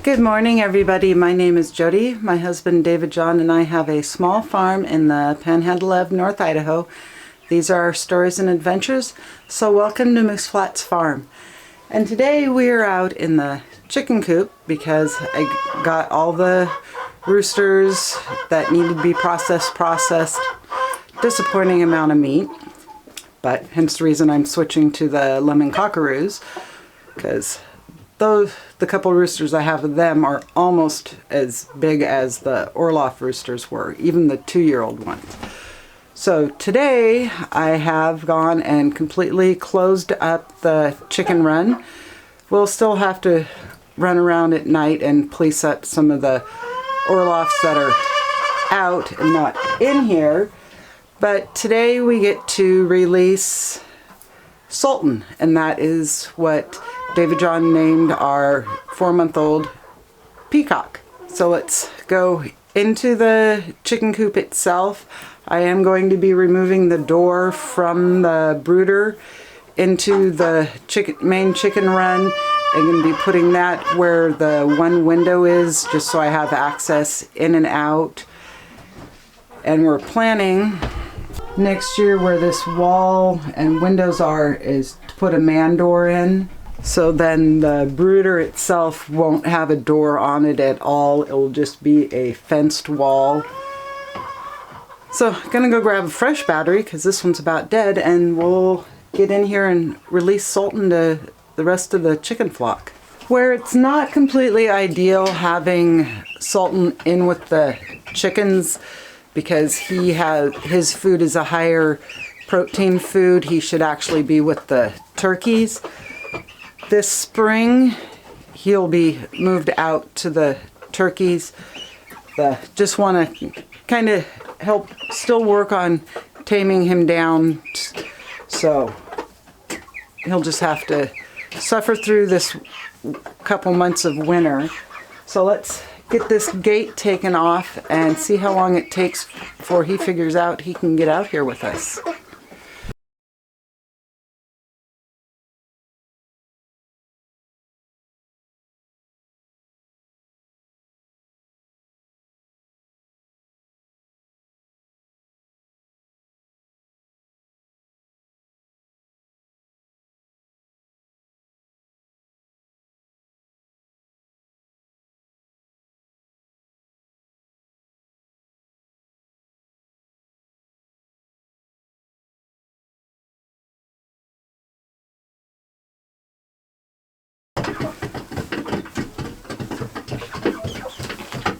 Good morning, everybody. My name is Jody. My husband David John and I have a small farm in the panhandle of North Idaho. These are our stories and adventures, so welcome to Moose Flats Farm. And today we are out in the chicken coop because I got all the roosters that needed to be processed. Disappointing amount of meat, but hence the reason I'm switching to the lemon cockaroos, because the couple roosters I have of them are almost as big as the Orloff roosters were, even the 2-year-old ones. So today I have gone and completely closed up the chicken run. We'll still have to run around at night and police up some of the Orloffs that are out and not in here. But today we get to release Sultan, and that is what David John named our 4-month-old peacock. So let's go into the chicken coop itself. I am going to be removing the door from the brooder into the main chicken run. I'm going to be putting that where the one window is, just so I have access in and out. And we're planning next year where this wall and windows are is to put a man door in. So then the brooder itself won't have a door on it at all. It'll just be a fenced wall. So I'm gonna go grab a fresh battery because this one's about dead, and we'll get in here and release Sultan to the rest of the chicken flock. Where it's not completely ideal having Sultan in with the chickens because his food is a higher protein food. He should actually be with the turkeys. This spring, he'll be moved out to the turkeys. Just want to kind of help still work on taming him down. So he'll just have to suffer through this couple months of winter. So let's get this gate taken off and see how long it takes before he figures out he can get out here with us.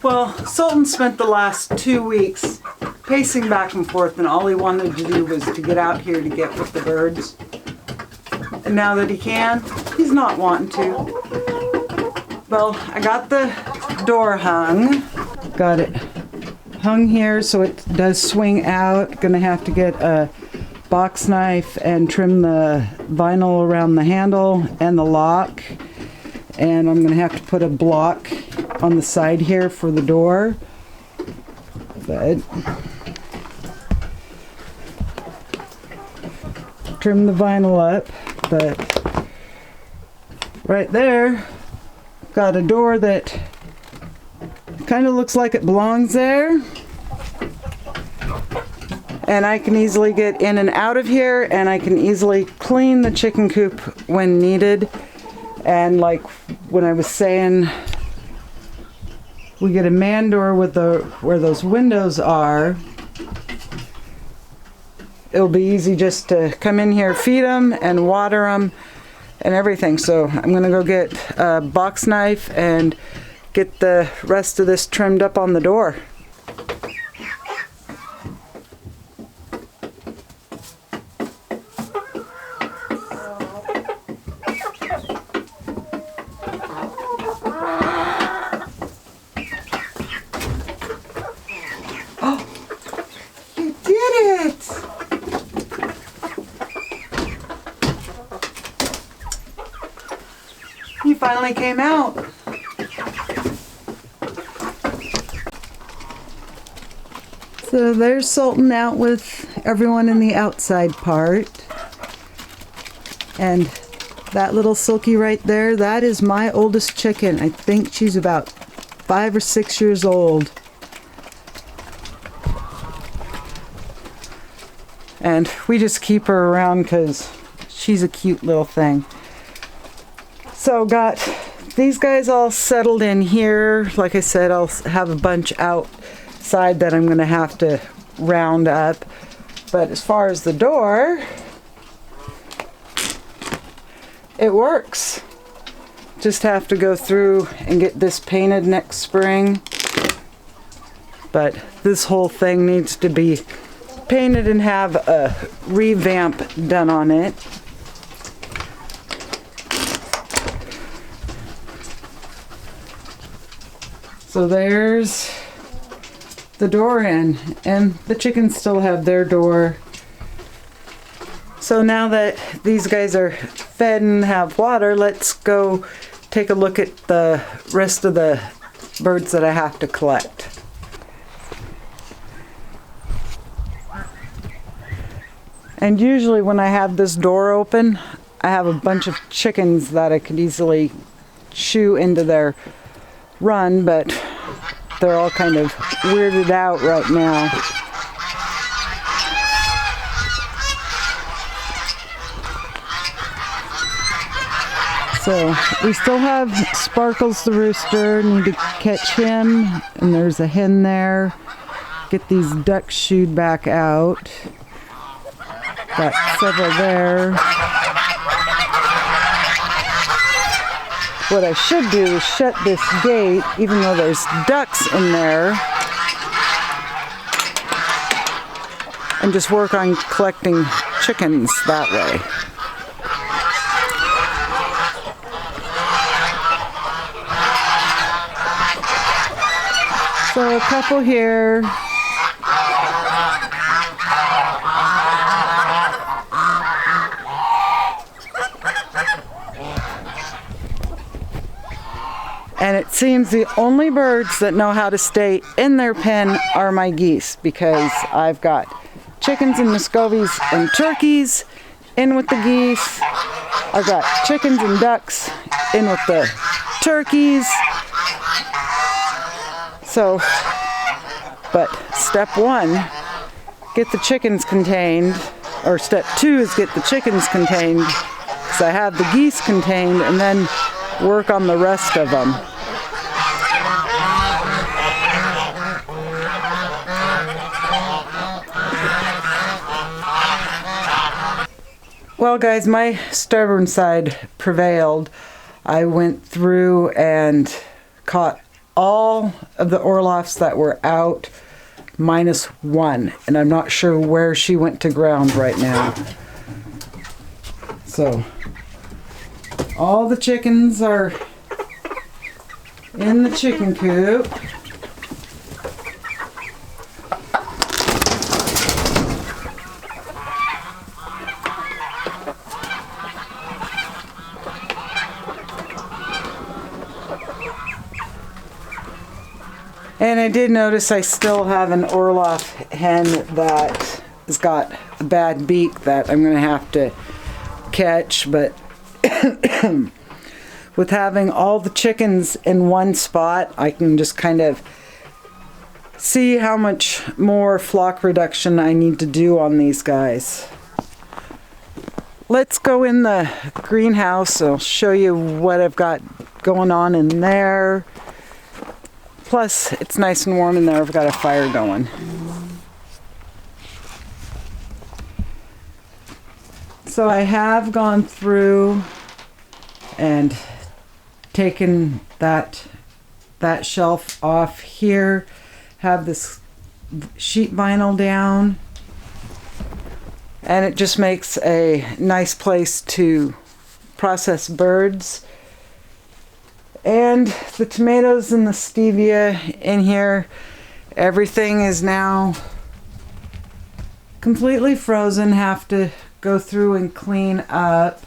Well, Sultan spent the last 2 weeks pacing back and forth, and all he wanted to do was to get out here to get with the birds. And now that he can, he's not wanting to. Well, I got the door hung. Got it hung here so it does swing out. Gonna have to get a box knife and trim the vinyl around the handle and the lock. And I'm gonna have to put a block on the side here for the door. But trim the vinyl up. But right there, got a door that kind of looks like it belongs there. And I can easily get in and out of here, and I can easily clean the chicken coop when needed. And like when I was saying, we get a man door with where those windows are. It'll be easy just to come in here, feed them and water them and everything. So I'm gonna go get a box knife and get the rest of this trimmed up on the door. He finally came out. So there's Sultan out with everyone in the outside part. And That little Silky right there, that is my oldest chicken. I think she's about 5 or 6 years old. And we just keep her around because she's a cute little thing. So got these guys all settled in here. Like I said, I'll have a bunch outside that I'm going to have to round up. But as far as the door, it works. Just have to go through and get this painted next spring. But this whole thing needs to be painted and have a revamp done on it. So there's the door in, and the chickens still have their door. So now that these guys are fed and have water, let's go take a look at the rest of the birds that I have to collect. And usually when I have this door open, I have a bunch of chickens that I could easily shoo into their run, but they're all kind of weirded out right now. So we still have Sparkles the rooster, need to catch him, and there's a hen there. Get these ducks shooed back out. Got several there. What I should do is shut this gate, even though there's ducks in there, and just work on collecting chickens that way. So a couple here. And it seems the only birds that know how to stay in their pen are my geese, because I've got chickens and Muscovies and turkeys in with the geese. I've got chickens and ducks in with the turkeys. So, but step one, get the chickens contained, or step two is get the chickens contained, because I have the geese contained, and then work on the rest of them. Well guys, my stubborn side prevailed. I went through and caught all of the Orloffs that were out minus one, and I'm not sure where she went to ground right now. So all the chickens are in the chicken coop. And I did notice I still have an Orloff hen that has got a bad beak that I'm going to have to catch, but with having all the chickens in one spot, I can just kind of see how much more flock reduction I need to do on these guys. Let's go in the greenhouse. I'll show you what I've got going on in there. Plus, it's nice and warm in there. I've got a fire going. So I have gone through and taken that shelf off here. Have this sheet vinyl down. And it just makes a nice place to process birds. And the tomatoes and the stevia in here, everything is now completely frozen. Have to go through and clean up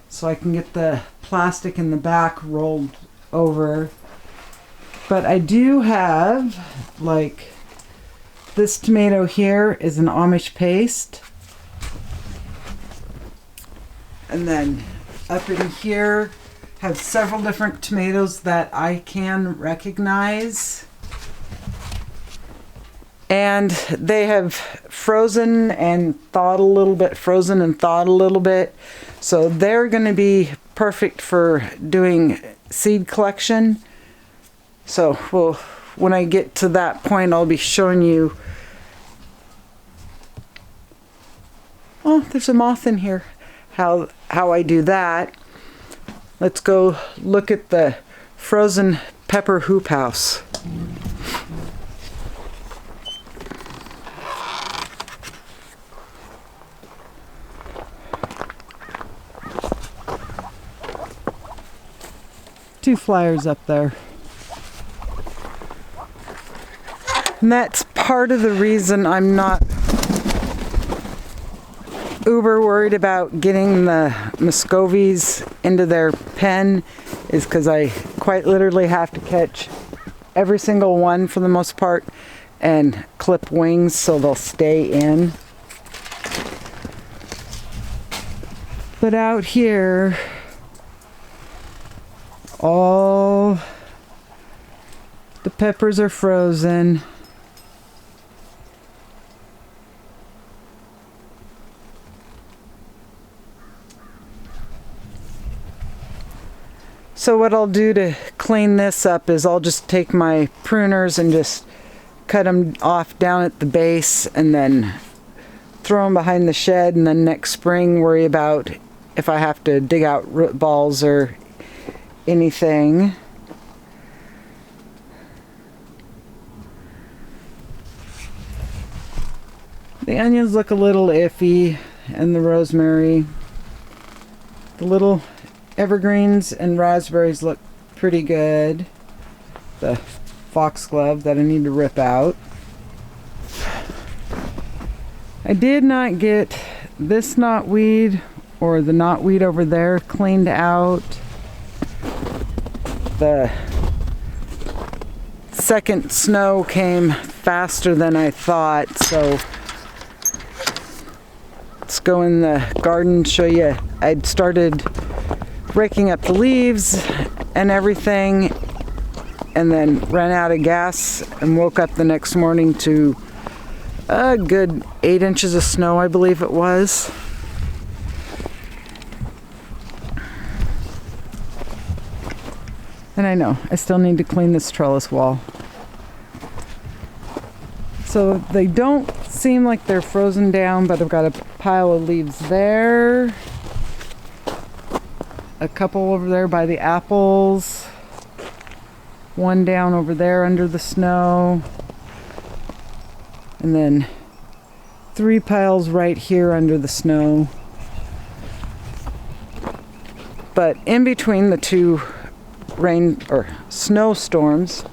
so I can get the plastic in the back rolled over. But I do have, like, this tomato here is an Amish paste. And then up in here have several different tomatoes that I can recognize. And they have frozen and thawed a little bit, frozen and thawed a little bit. So they're going to be perfect for doing seed collection. So when I get to that point, I'll be showing you. Oh, there's a moth in here. How I do that. Let's go look at the frozen pepper hoop house. Two flyers up there. And that's part of the reason I'm not uber worried about getting the Muscovies into their pen, is because I quite literally have to catch every single one for the most part and clip wings so they'll stay in. But out here, all the peppers are frozen. So what I'll do to clean this up is I'll just take my pruners and just cut them off down at the base and then throw them behind the shed, and then next spring worry about if I have to dig out root balls or anything. The onions look a little iffy, and the rosemary. The little evergreens and raspberries look pretty good. The foxglove that I need to rip out. I did not get this knotweed or the knotweed over there cleaned out. The second snow came faster than I thought, so let's go in the garden, show you. I'd started raking up the leaves and everything, and then ran out of gas and woke up the next morning to a good 8 inches of snow, I believe it was. And I know I still need to clean this trellis wall. So they don't seem like they're frozen down, but I've got a pile of leaves there. A couple over there by the apples. One down over there under the snow. And then 3 piles right here under the snow. But in between the two rain or snowstorms,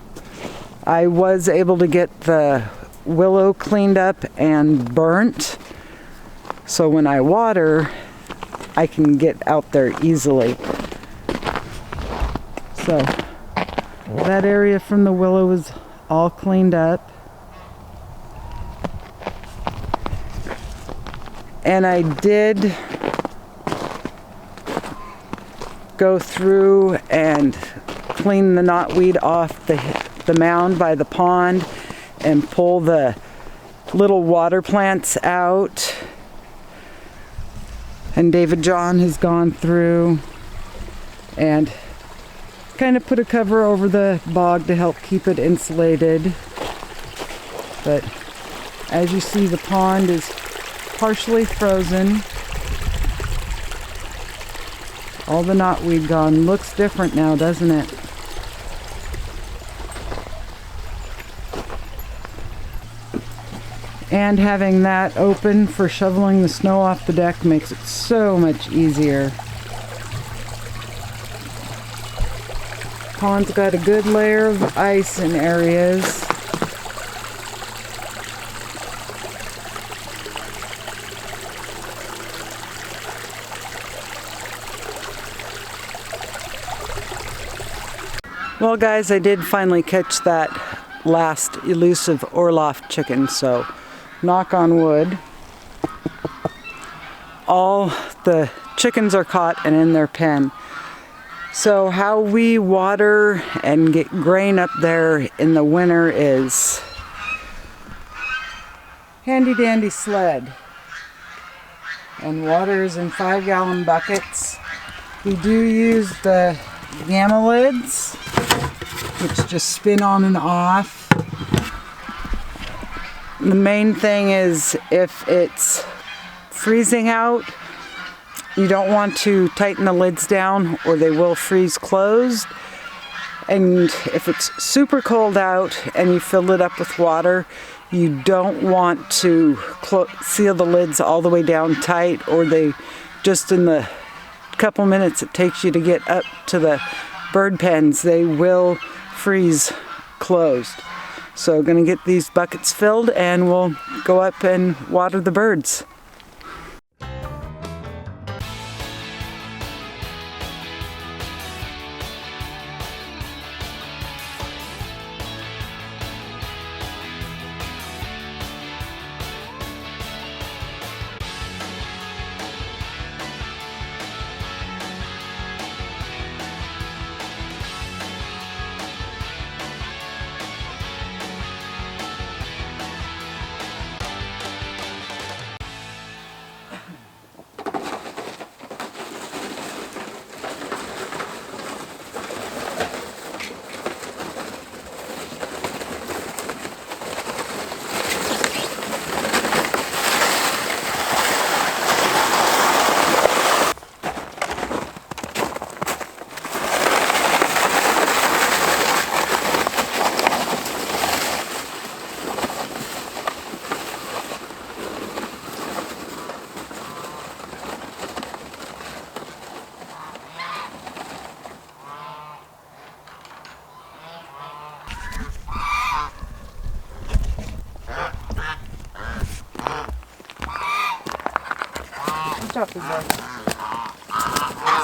I was able to get the willow cleaned up and burnt. So when I water, I can get out there easily. So that area from the willow is all cleaned up. And I did go through and clean the knotweed off the mound by the pond and pull the little water plants out. And David John has gone through and kind of put a cover over the bog to help keep it insulated. But as you see, the pond is partially frozen. All the knotweed gone. Looks different now, doesn't it? And having that open for shoveling the snow off the deck makes it so much easier. Pond's got a good layer of ice in areas. Well guys, I did finally catch that last elusive Orloff chicken, so knock on wood. All the chickens are caught and in their pen. So how we water and get grain up there in the winter is handy dandy sled. And water is in 5-gallon buckets. We do use the gamma lids, which just spin on and off. The main thing is if it's freezing out, you don't want to tighten the lids down or they will freeze closed. And if it's super cold out and you fill it up with water, you don't want to seal the lids all the way down tight, or they just in the couple minutes it takes you to get up to the bird pens, they will freeze closed. So going to get these buckets filled and we'll go up and water the birds.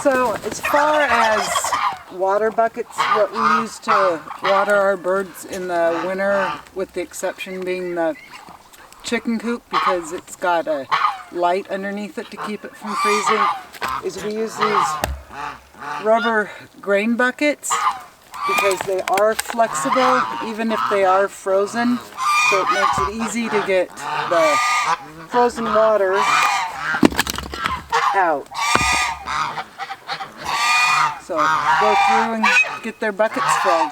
So as far as water buckets, what we use to water our birds in the winter, with the exception being the chicken coop because it's got a light underneath it to keep it from freezing, is we use these rubber grain buckets because they are flexible even if they are frozen, so it makes it easy to get the frozen water out. So go through and get their buckets filled.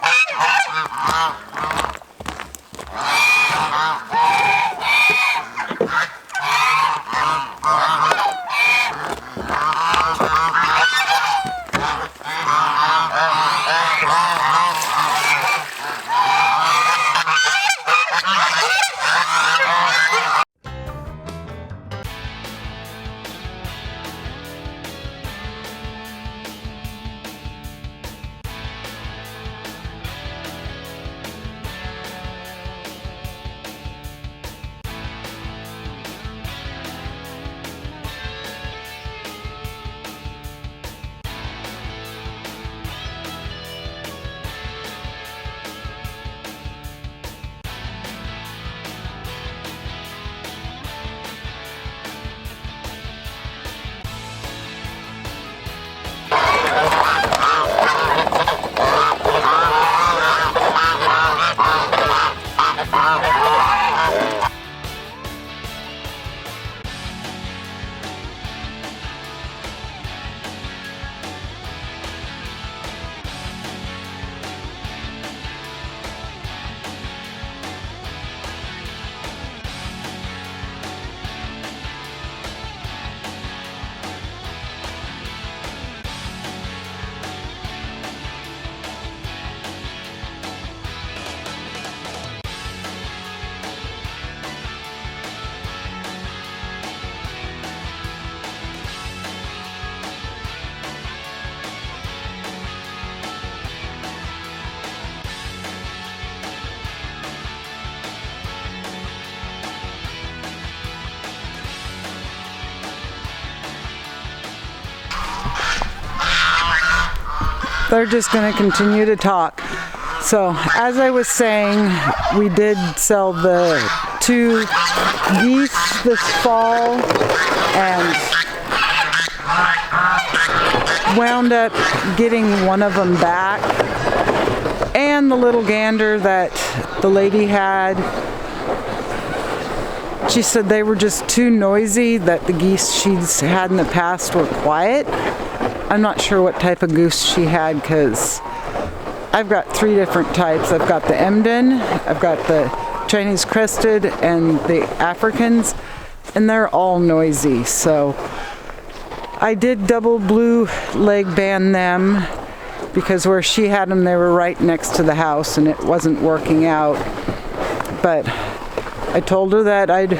They're just going to continue to talk. So, as I was saying, we did sell the 2 geese this fall, and wound up getting one of them back, and the little gander that the lady had, she said they were just too noisy, that the geese she's had in the past were quiet. I'm not sure what type of goose she had, because I've got 3 different types. I've got the Emden, I've got the Chinese crested, and the Africans, and they're all noisy. So I did double blue leg band them, because where she had them, they were right next to the house and it wasn't working out. But I told her that I'd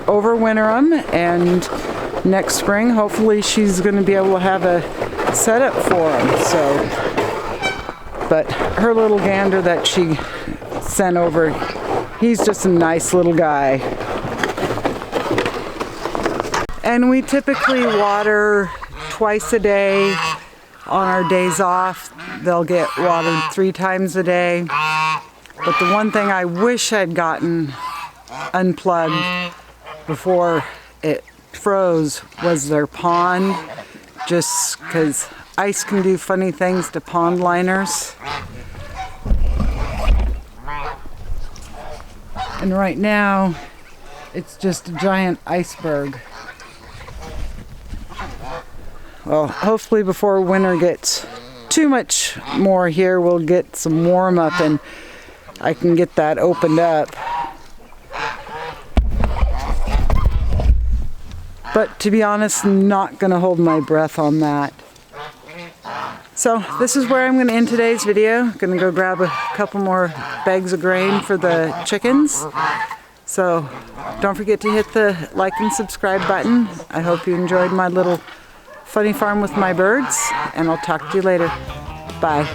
overwinter them, and next spring hopefully she's going to be able to have a setup for them. So, but her little gander that she sent over, he's just a nice little guy. And we typically water twice a day. On our days off, they'll get watered 3 times a day. But the one thing I wish I'd gotten unplugged before it froze was their pond, just because ice can do funny things to pond liners. And right now, it's just a giant iceberg. Well, hopefully before winter gets too much more here, we'll get some warm up and I can get that opened up. But to be honest, I'm not going to hold my breath on that. So this is where I'm going to end today's video. I'm going to go grab a couple more bags of grain for the chickens. So don't forget to hit the like and subscribe button. I hope you enjoyed my little funny farm with my birds, and I'll talk to you later. Bye.